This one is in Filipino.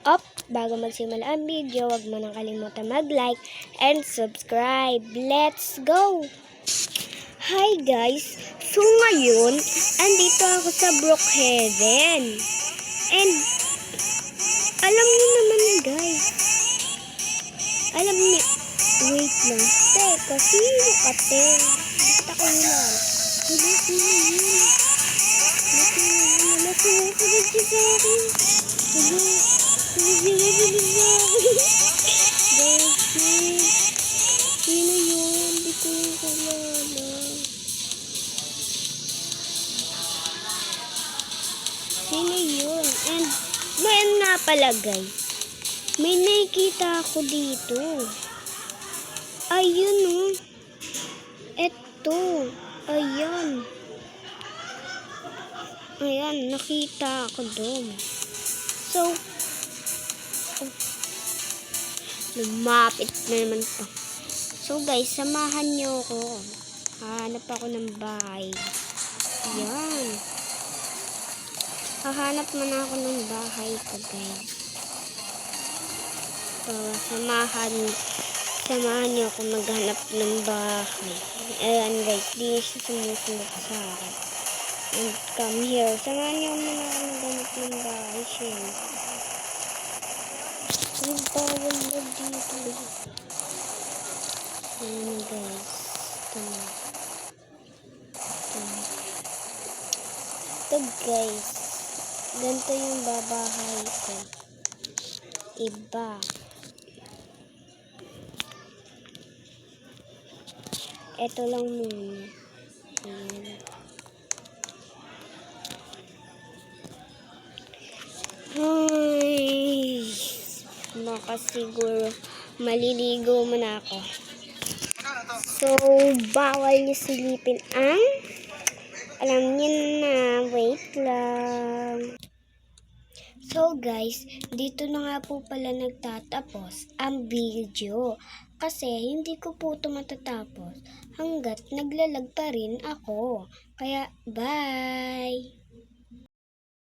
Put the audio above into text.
Up, bago magsimula ang video, huwag mo nang kalimutan mag-like and subscribe. Let's go! Hi guys! So ngayon, andito ako sa Brookhaven. And, alam niyo naman guys. Alam niyo, wait lang. Teka, sino ka te? Basta ko yun. Hindi, sino yun? Sino yun? Di ko kilala. Sino yun? And, ngayon nga pala guys, may nakikita ako dito. Ayun oh. Eto. Ayan. Ayan, nakita ako doon. So, lumapit na naman to. So guys, samahan niyo ako. Hahanap ako ng bahay. Ayan. Hahanap man ako ng bahay ko guys. So, samahan niyo ako maghanap ng bahay. Ayan guys, di siya sumusunod sa akin. And come here. Samahan niyo muna ako maghanap ng bahay siya. Yung bawal na dito. Ayan guys. Ito guys. Ganito yung babahay ko. Iba. Ito lang muna. Ayan. Ay, baka siguro maliligo muna ako. So, bawal niyo silipin ang alam niyo na, wait lang. So guys, dito na nga po pala nagtatapos ang video. Kasi hindi ko po ito matatapos hanggat naglalag pa rin ako. Kaya, bye!